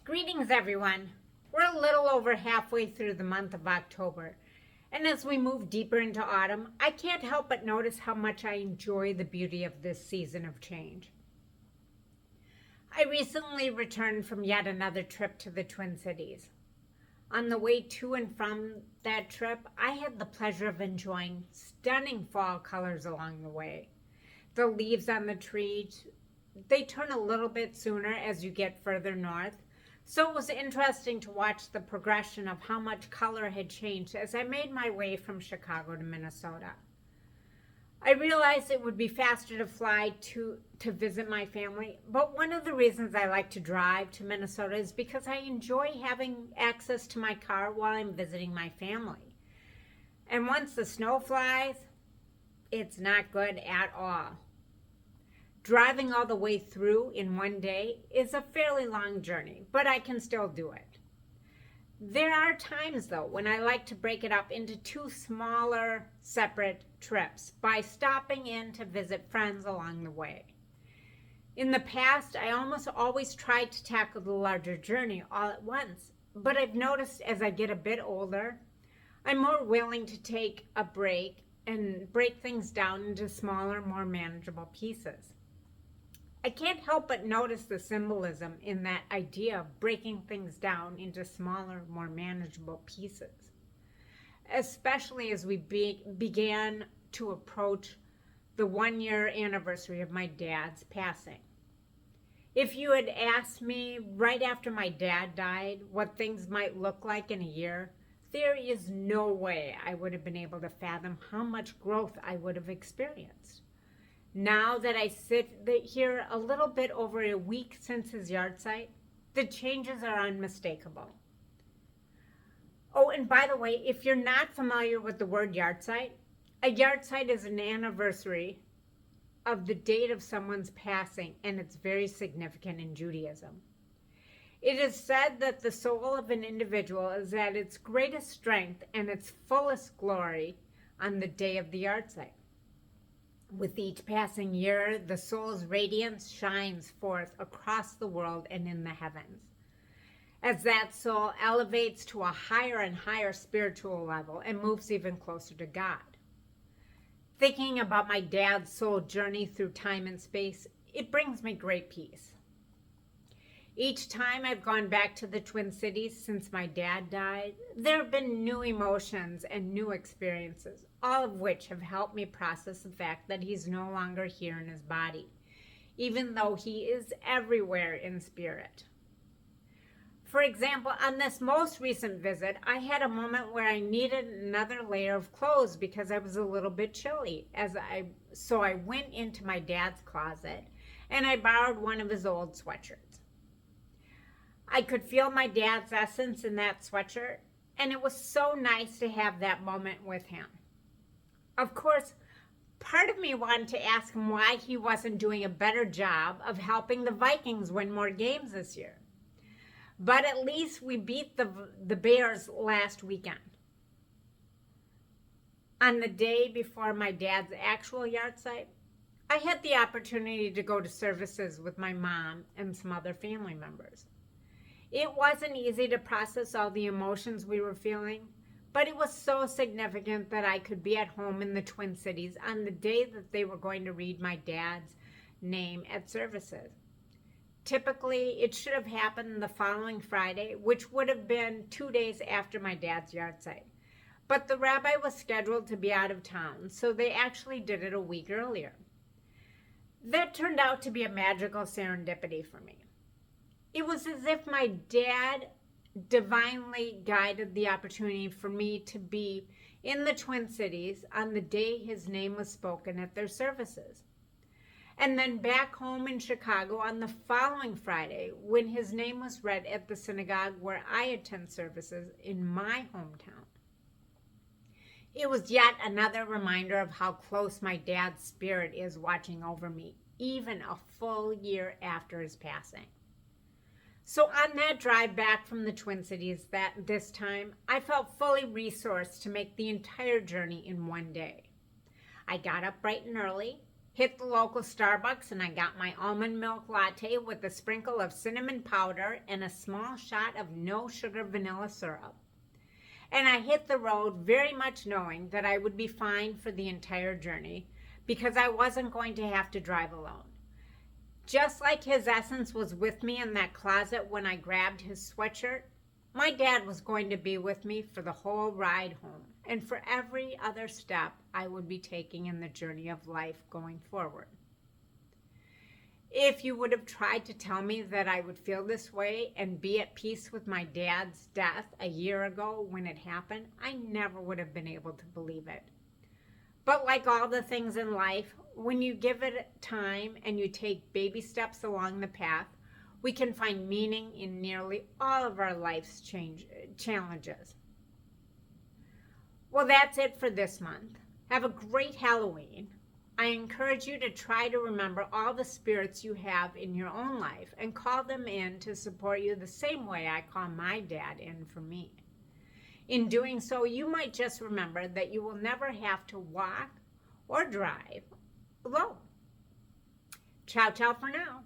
Greetings, everyone. We're a little over halfway through the month of October, and as we move deeper into autumn, I can't help but notice how much I enjoy the beauty of this season of change. I recently returned from yet another trip to the Twin Cities. On the way to and from that trip, I had the pleasure of enjoying stunning fall colors along the way. The leaves on the trees, they turn a little bit sooner as you get further north. So it was interesting to watch the progression of how much color had changed as I made my way from Chicago to Minnesota. I realized it would be faster to fly to visit my family, but one of the reasons I like to drive to Minnesota is because I enjoy having access to my car while I'm visiting my family. And once the snow flies, it's not good at all. Driving all the way through in one day is a fairly long journey, but I can still do it. There are times, though, when I like to break it up into two smaller, separate trips by stopping in to visit friends along the way. In the past, I almost always tried to tackle the larger journey all at once, but I've noticed as I get a bit older, I'm more willing to take a break and break things down into smaller, more manageable pieces. I can't help but notice the symbolism in that idea of breaking things down into smaller, more manageable pieces, especially as we began to approach the 1-year anniversary of my dad's passing. If you had asked me right after my dad died what things might look like in a year, there is no way I would have been able to fathom how much growth I would have experienced. Now that I sit here a little bit over a week since his yahrzeit, the changes are unmistakable. Oh, and by the way, if you're not familiar with the word yahrzeit, a yahrzeit is an anniversary of the date of someone's passing, and it's very significant in Judaism. It is said that the soul of an individual is at its greatest strength and its fullest glory on the day of the yahrzeit. With each passing year, the soul's radiance shines forth across the world and in the heavens. As that soul elevates to a higher and higher spiritual level and moves even closer to God. Thinking about my dad's soul journey through time and space, it brings me great peace. Each time I've gone back to the Twin Cities since my dad died, there have been new emotions and new experiences, all of which have helped me process the fact that he's no longer here in his body, even though he is everywhere in spirit. For example, on this most recent visit, I had a moment where I needed another layer of clothes because I was a little bit chilly. So I went into my dad's closet and I borrowed one of his old sweatshirts. I could feel my dad's essence in that sweatshirt, and it was so nice to have that moment with him. Of course, part of me wanted to ask him why he wasn't doing a better job of helping the Vikings win more games this year. But at least we beat the Bears last weekend. On the day before my dad's actual yahrzeit, I had the opportunity to go to services with my mom and some other family members. It wasn't easy to process all the emotions we were feeling, but it was so significant that I could be at home in the Twin Cities on the day that they were going to read my dad's name at services. Typically, it should have happened the following Friday, which would have been 2 days after my dad's yahrzeit. But the rabbi was scheduled to be out of town, so they actually did it a week earlier. That turned out to be a magical serendipity for me. It was as if my dad divinely guided the opportunity for me to be in the Twin Cities on the day his name was spoken at their services. And then back home in Chicago on the following Friday when his name was read at the synagogue where I attend services in my hometown. It was yet another reminder of how close my dad's spirit is watching over me, even a full year after his passing. So on that drive back from the Twin Cities this time, I felt fully resourced to make the entire journey in one day. I got up bright and early, Hit the local Starbucks and I got my almond milk latte with a sprinkle of cinnamon powder and a small shot of no sugar vanilla syrup. And I hit the road very much knowing that I would be fine for the entire journey because I wasn't going to have to drive alone. Just like his essence was with me in that closet when I grabbed his sweatshirt, my dad was going to be with me for the whole ride home and for every other step I would be taking in the journey of life going forward. If you would have tried to tell me that I would feel this way and be at peace with my dad's death a year ago when it happened, I never would have been able to believe it. But like all the things in life, when you give it time and you take baby steps along the path, we can find meaning in nearly all of our life's challenges. Well, that's it for this month. Have a great Halloween. I encourage you to try to remember all the spirits you have in your own life and call them in to support you the same way I call my dad in for me. In doing so, you might just remember that you will never have to walk or drive alone. Ciao, ciao for now.